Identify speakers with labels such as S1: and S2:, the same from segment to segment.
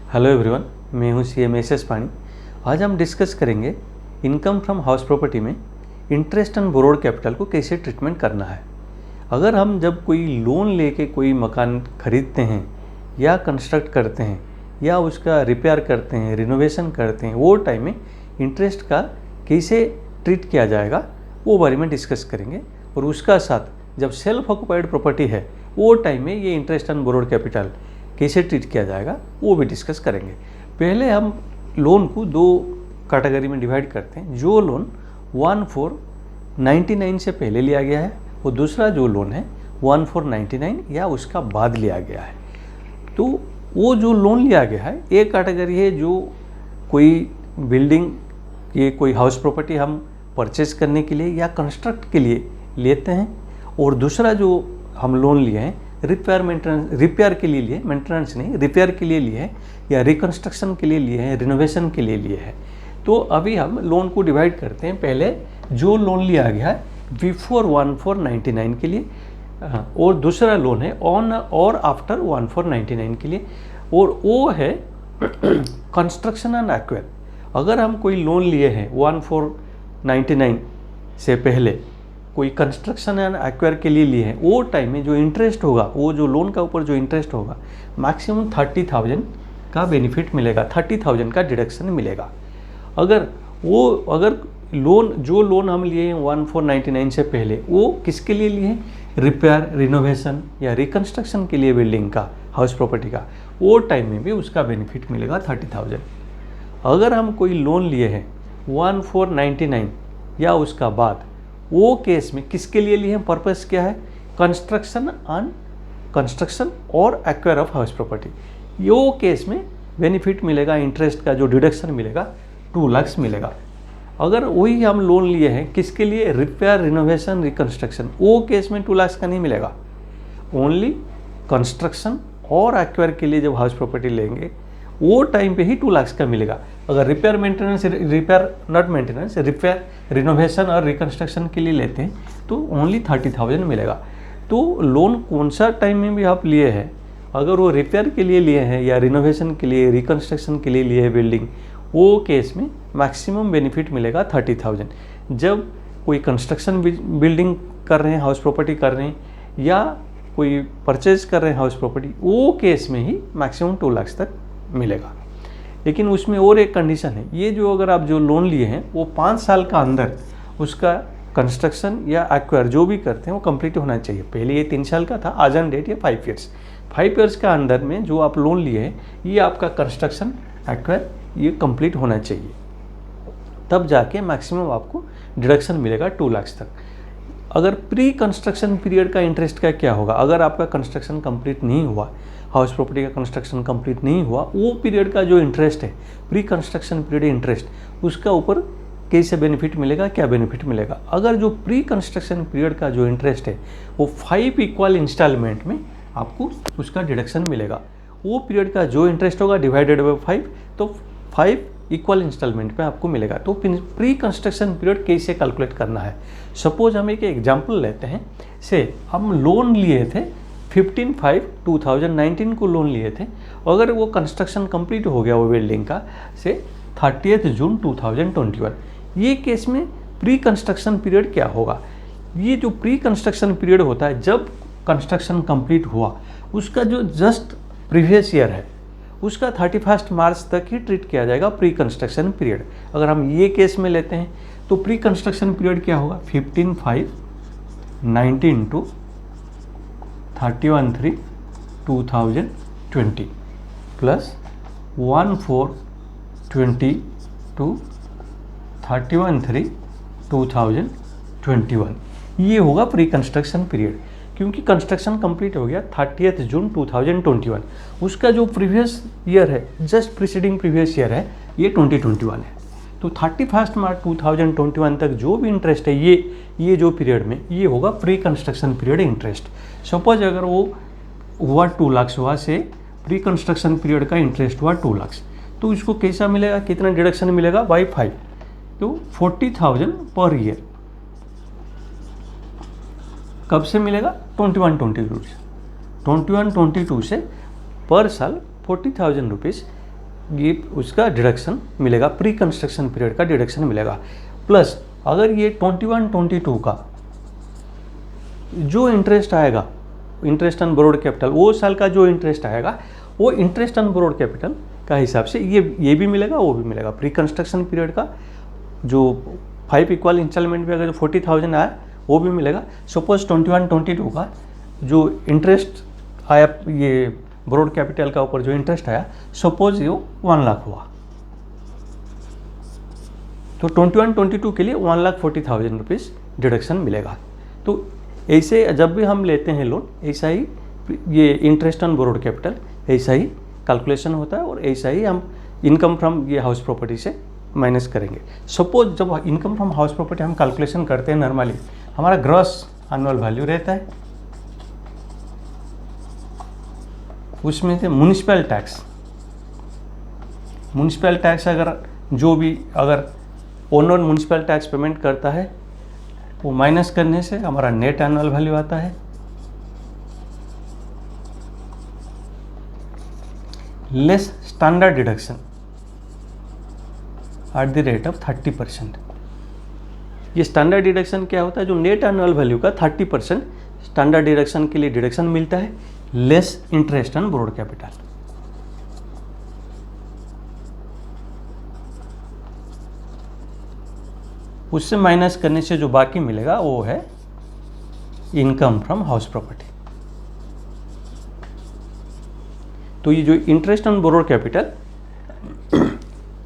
S1: Hello everyone, मैं हूं CM S पानी। आज हम डिस्कस करेंगे इनकम फ्रॉम हाउस प्रॉपर्टी में इंटरेस्ट ऑन बोरोड कैपिटल को कैसे ट्रीटमेंट करना है। अगर हम जब कोई लोन लेके कोई मकान खरीदते हैं या कंस्ट्रक्ट करते हैं या उसका रिपेयर करते हैं, रिनोवेशन करते हैं, वो टाइम में इंटरेस्ट का कैसे ट्रीट किया जाएगा वो बारे में डिस्कस करेंगे। और उसका साथ जब सेल्फ ऑक्युपाइड प्रॉपर्टी है वो टाइम में ये इंटरेस्ट ऑन बोरोड कैपिटल कैसे ट्रीट किया जाएगा वो भी डिस्कस करेंगे। पहले हम लोन को दो कैटेगरी में डिवाइड करते हैं। जो लोन 1499 से पहले लिया गया है और दूसरा जो लोन है 1499 या उसका बाद लिया गया है। तो वो जो लोन लिया गया है एक कैटेगरी है जो कोई बिल्डिंग ये कोई हाउस प्रॉपर्टी हम परचेज करने के लिए या कंस्ट्रक्ट के लिए लेते हैं, और दूसरा जो हम लोन लिए हैं रिपेयर के लिए लिए, मेंटेनेंस नहीं, रिपेयर के लिए लिए है या रिकंस्ट्रक्शन के लिए लिए हैं, रिनोवेशन के लिए लिए है। तो अभी हम लोन को डिवाइड करते हैं। पहले जो लोन लिया गया है बिफोर 1499 के लिए, और दूसरा लोन है ऑन और आफ्टर 1499 के लिए, और वो है कंस्ट्रक्शन एंड एक्वायर। अगर हम कोई लोन लिए हैं 1499 से पहले कोई कंस्ट्रक्शन एंड एक्वायर के लिए लिए हैं, वो टाइम में जो इंटरेस्ट होगा, वो जो लोन का ऊपर जो इंटरेस्ट होगा मैक्सिमम 30,000 का बेनिफिट मिलेगा, 30,000 का डिडक्शन मिलेगा। अगर जो लोन हम लिए हैं 1499 से पहले वो किसके लिए लिए हैं, रिपेयर, रिनोवेशन या रिकंस्ट्रक्शन के लिए बिल्डिंग का, हाउस प्रॉपर्टी का, वो टाइम में भी उसका बेनिफिट मिलेगा 30,000। अगर हम कोई लोन लिए हैं 1499 या उसका बाद, वो केस में किसके लिए लिए हैं, पर्पस क्या है, कंस्ट्रक्शन और acquire of house property. Yo case में बेनिफिट मिलेगा, इंटरेस्ट का जो डिडक्शन मिलेगा 2 लाख मिलेगा। अगर वही हम लोन लिए हैं किसके लिए, रिपेयर, रिनोवेशन, रिकंस्ट्रक्शन, वो केस में 2 लाख का नहीं मिलेगा। ओनली कंस्ट्रक्शन और एक्वायर के लिए जब हाउस प्रॉपर्टी लेंगे वो टाइम पे ही 2 लाख का मिलेगा। अगर रिपेयर रिनोवेशन और रिकंस्ट्रक्शन के लिए लेते हैं तो ओनली 30,000 मिलेगा। तो लोन कौन सा टाइम में भी आप लिए हैं, अगर वो रिपेयर के लिए लिए हैं या रिनोवेशन के लिए, रिकंस्ट्रक्शन के लिए लिए है बिल्डिंग, वो केस में मैक्सिमम बेनिफिट मिलेगा 30,000। जब कोई कंस्ट्रक्शन बिल्डिंग कर रहे हैं, हाउस प्रॉपर्टी कर रहे हैं, या कोई परचेज कर रहे हैं हाउस प्रॉपर्टी, वो केस में ही मैक्सिमम 2 लाख तक मिलेगा। लेकिन उसमें और एक कंडीशन है, ये जो अगर आप जो लोन लिए हैं वो 5 साल का अंदर उसका कंस्ट्रक्शन या एक्वायर जो भी करते हैं वो कंप्लीट होना चाहिए। पहले ये 3 साल का था, आज ऑन डेट ये 5 ईयर्स का अंदर में जो आप लोन लिए हैं ये आपका कंस्ट्रक्शन, एक्वायर ये कंप्लीट होना चाहिए, तब जाके मैक्सिमम आपको डिडक्शन मिलेगा 2 लाख तक। अगर प्री कंस्ट्रक्शन पीरियड का इंटरेस्ट का क्या होगा, अगर आपका कंस्ट्रक्शन कंप्लीट नहीं हुआ, हाउस प्रॉपर्टी का कंस्ट्रक्शन कंप्लीट नहीं हुआ, वो पीरियड का जो इंटरेस्ट है, प्री कंस्ट्रक्शन पीरियड इंटरेस्ट, उसका ऊपर कैसे बेनिफिट मिलेगा, क्या बेनिफिट मिलेगा। अगर जो प्री कंस्ट्रक्शन पीरियड का जो इंटरेस्ट है वो 5 इक्वल इंस्टॉलमेंट में आपको उसका डिडक्शन मिलेगा। वो पीरियड का जो इंटरेस्ट होगा डिवाइडेड बाई 5, तो 5 इक्वल इंस्टॉलमेंट में आपको मिलेगा। तो प्री कंस्ट्रक्शन पीरियड कैसे कैलकुलेट करना है, सपोज हम एक एग्जांपल लेते हैं। से हम लोन लिए थे 15/5/2019 को लोन लिए थे, अगर वो कंस्ट्रक्शन कंप्लीट हो गया वो बिल्डिंग का से 30 जून 2021, ये केस में प्री कंस्ट्रक्शन पीरियड क्या होगा। ये जो प्री कंस्ट्रक्शन पीरियड होता है जब कंस्ट्रक्शन कंप्लीट हुआ उसका जो जस्ट प्रीवियस ईयर है उसका 31 मार्च तक ही ट्रीट किया जाएगा प्री कंस्ट्रक्शन पीरियड। अगर हम ये केस में लेते हैं तो प्री कंस्ट्रक्शन पीरियड क्या होगा, 15/5/19 टू 31/3/2020 प्लस 1/4/20 टू 31/3/2021, ये होगा प्री कंस्ट्रक्शन पीरियड। क्योंकि कंस्ट्रक्शन कंप्लीट हो गया 30 जून 2021, उसका जो प्रीवियस ईयर है, जस्ट प्रीसीडिंग प्रीवियस ईयर है, ये 2021 है। तो 31 मार्च 2021 तक जो भी इंटरेस्ट है ये जो पीरियड में ये होगा pre construction period interest. Suppose अगर वो हुआ 2 लाख हुआ से प्री कंस्ट्रक्शन पीरियड का इंटरेस्ट हुआ 2 लाख, तो इसको कैसा मिलेगा, कितना डिडक्शन मिलेगा, बाई 5, तो 40,000 पर ईयर। कब से मिलेगा, 21-22 से 21-22 से पर साल 40,000 रुपीज़ ये उसका डिडक्शन मिलेगा, प्री कंस्ट्रक्शन पीरियड का डिडक्शन मिलेगा। प्लस अगर ये 21-22 का जो इंटरेस्ट आएगा, इंटरेस्ट ऑन बोरोड कैपिटल, वो साल का जो इंटरेस्ट आएगा वो इंटरेस्ट ऑन बोरोड कैपिटल का हिसाब से ये भी मिलेगा, वो भी मिलेगा। प्री कंस्ट्रक्शन पीरियड का जो 5 इक्वल इंस्टॉलमेंट में अगर 40,000 आया वो भी मिलेगा। सपोज 21-22 का जो इंटरेस्ट आया, ये बोरोड कैपिटल का ऊपर जो इंटरेस्ट आया, सपोज ये 1 लाख हुआ, तो 21-22 के लिए 1,40,000 रुपीज़ डिडक्शन मिलेगा। तो ऐसे जब भी हम लेते हैं लोन, ऐसा ही ये इंटरेस्ट ऑन बोरोड कैपिटल ऐसा ही कैलकुलेशन होता है और ऐसा ही हम इनकम फ्रॉम ये हाउस प्रॉपर्टी से माइनस करेंगे। सपोज जब इनकम फ्रॉम हाउस प्रॉपर्टी हम कैलकुलेशन करते हैं नॉर्मली, हमारा ग्रॉस एनुअल वैल्यू रहता है, उसमें से म्युनिसिपल टैक्स अगर जो भी अगर ओनर म्युनिसिपल टैक्स पेमेंट करता है वो माइनस करने से हमारा नेट एनुअल वैल्यू आता है less standard deduction at the rate of 30%। ये स्टैंडर्ड डिडक्शन क्या होता है? जो नेट एनुअल वैल्यू का 30% स्टैंडर्ड डिडक्शन के लिए डिडक्शन मिलता है, less interest on borrowed capital. उससे माइनस करने से जो बाकी मिलेगा वो है इनकम फ्रॉम हाउस प्रॉपर्टी। तो ये जो इंटरेस्ट ऑन बोरोड कैपिटल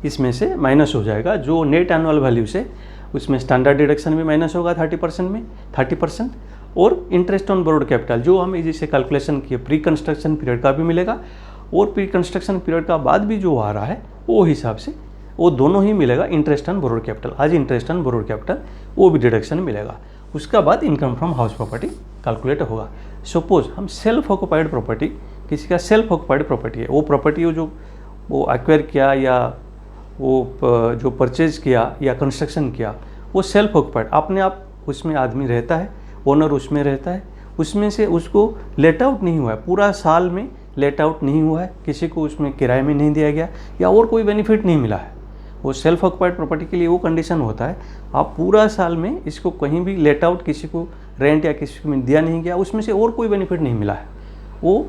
S1: इसमें से माइनस हो जाएगा, जो नेट एनुअल वैल्यू से उसमें स्टैंडर्ड डिडक्शन भी माइनस होगा 30% में 30%, और इंटरेस्ट ऑन बोरोड कैपिटल जो हम इसी कैलकुलेशन किए प्री कंस्ट्रक्शन पीरियड का भी मिलेगा, और प्री कंस्ट्रक्शन पीरियड का बाद भी जो आ रहा है वो हिसाब से वो दोनों ही मिलेगा। इंटरेस्ट ऑन बोरोड कैपिटल आज इंटरेस्ट ऑन बोरोड कैपिटल वो भी डिडक्शन मिलेगा। उसका बाद income from house property calculate होगा। सपोज हम सेल्फ ऑक्युपाइड प्रॉपर्टी, किसी का सेल्फ ऑक्युपाइड प्रॉपर्टी है, वो प्रॉपर्टी जो वो एक्वायर किया या वो जो परचेज किया या कंस्ट्रक्शन किया वो सेल्फ ऑक्युपाइड, अपने आप उसमें आदमी रहता है, ओनर उसमें रहता है, उसमें से उसको लेट आउट नहीं हुआ है, पूरा साल में लेट आउट नहीं हुआ है, किसी को उसमें किराए में नहीं दिया गया या और कोई बेनिफिट नहीं मिला है। वो सेल्फ ऑक्युपाइड प्रॉपर्टी के लिए वो कंडीशन होता है, आप पूरा साल में इसको कहीं भी लेट आउट, किसी को रेंट या किसी को दिया नहीं गया, उसमें से और कोई बेनिफिट नहीं मिला है, वो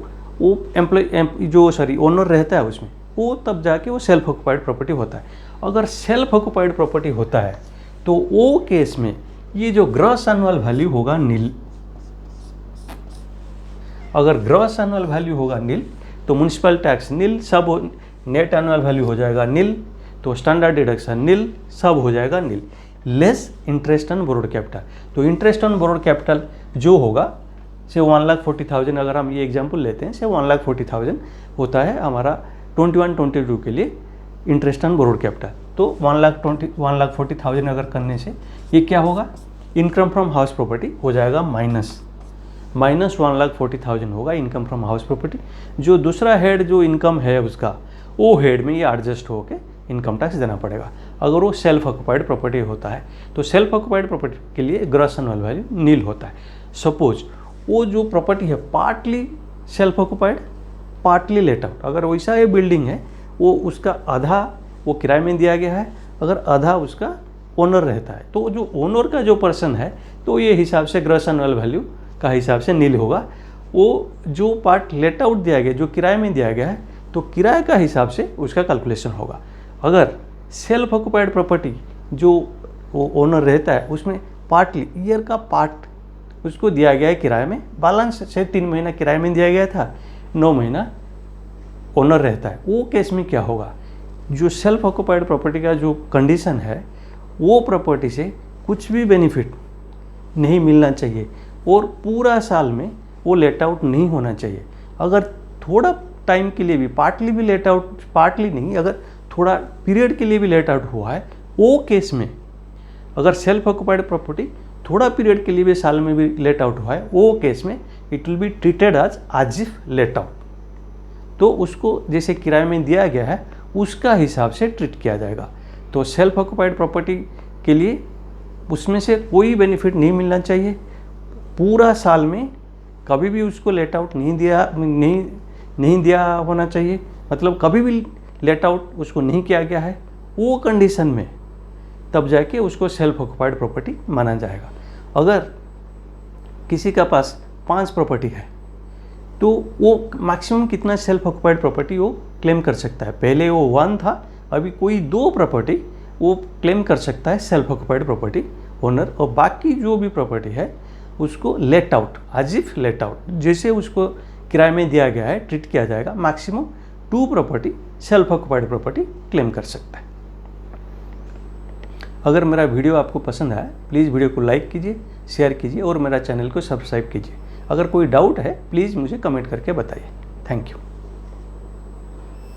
S1: एम्प्लॉय जो ओनर रहता है उसमें, वो तब जाके वो सेल्फ ऑक्युपाइड प्रॉपर्टी होता है। अगर सेल्फ ऑक्युपाइड प्रॉपर्टी होता है तो वो केस में ये जो ग्रॉस एनुअल वैल्यू होगा नील। अगर ग्रॉस एनुअल वैल्यू होगा नील तो म्युनिसिपल टैक्स नील, सब नेट एनुअल वैल्यू हो जाएगा नील, तो स्टैंडर्ड डिडक्शन नील, सब हो जाएगा nil, less interest on borrowed capital. तो इंटरेस्ट ऑन बोरोड कैपिटल जो होगा से 1,40,000, अगर हम ये एग्जांपल लेते हैं, से 1,40,000 होता है हमारा 21-22 के लिए इंटरेस्ट ऑन बोरोड कैपिटल। तो 1,40,000 अगर करने से ये क्या होगा, इनकम फ्रॉम हाउस प्रॉपर्टी हो जाएगा माइनस 1,40,000 होगा इनकम फ्रॉम हाउस प्रॉपर्टी। जो दूसरा हेड जो इनकम है उसका, वो हेड में ये एडजस्ट होके इनकम टैक्स देना पड़ेगा। अगर वो सेल्फ ऑक्युपाइड प्रॉपर्टी होता है तो सेल्फ ऑक्युपाइड प्रॉपर्टी के लिए ग्रॉस एनुअल वैल्यू नील होता है। सपोज वो जो प्रॉपर्टी है partly self occupied partly let out, अगर वैसा ये बिल्डिंग है वो उसका आधा वो किराए में दिया गया है, अगर आधा उसका ओनर रहता है, तो जो ओनर का जो पर्सन है तो ये हिसाब से ग्रॉस एनुअल वैल्यू का हिसाब से नील होगा। वो जो पार्ट लेट आउट दिया गया, जो किराए में दिया गया है, तो किराए का हिसाब से उसका कैलकुलेशन होगा। अगर सेल्फ ऑक्युपाइड प्रॉपर्टी जो वो ओनर रहता है उसमें पार्टली ईयर का पार्ट उसको दिया गया है किराए में, बैलेंस से 3 महीना किराए में दिया गया था, 9 महीना ओनर रहता है, वो केस में क्या होगा, जो सेल्फ ऑक्युपाइड प्रॉपर्टी का जो कंडीशन है वो प्रॉपर्टी से कुछ भी बेनिफिट नहीं मिलना चाहिए और पूरा साल में वो लेट आउट नहीं होना चाहिए। अगर थोड़ा टाइम के लिए भी पार्टली भी लेट आउट, पार्टली नहीं, अगर थोड़ा पीरियड के लिए भी लेट आउट हुआ है, वो केस में अगर सेल्फ ऑक्युपाइड प्रॉपर्टी थोड़ा पीरियड के लिए भी साल में भी लेट आउट हुआ है, वो केस में इट विल बी ट्रीटेड आज इफ लेट आउट। तो उसको जैसे किराए में दिया गया है उसका हिसाब से ट्रीट किया जाएगा। तो सेल्फ ऑक्युपाइड प्रॉपर्टी के लिए उसमें से कोई बेनिफिट नहीं मिलना चाहिए, पूरा साल में कभी भी उसको लेट आउट नहीं दिया होना चाहिए, मतलब कभी भी लेट आउट उसको नहीं किया गया है, वो कंडीशन में तब जाके उसको सेल्फ ऑक्युपाइड प्रॉपर्टी माना जाएगा। अगर किसी का पास 5 प्रॉपर्टी है तो वो मैक्सिमम कितना सेल्फ ऑक्युपाइड प्रॉपर्टी वो क्लेम कर सकता है? पहले वो 1 था, अभी कोई 2 प्रॉपर्टी वो क्लेम कर सकता है सेल्फ ऑक्युपाइड प्रॉपर्टी ओनर, और बाकी जो भी प्रॉपर्टी है उसको let out, as if let out, जैसे उसको किराए में दिया गया है ट्रीट किया जाएगा। Maximum 2 property self occupied property claim कर सकता है। अगर मेरा वीडियो आपको पसंद आया प्लीज़ वीडियो को लाइक कीजिए, शेयर कीजिए और मेरा चैनल को सब्सक्राइब कीजिए। अगर कोई डाउट है प्लीज़ मुझे कमेंट करके बताइए। Thank you.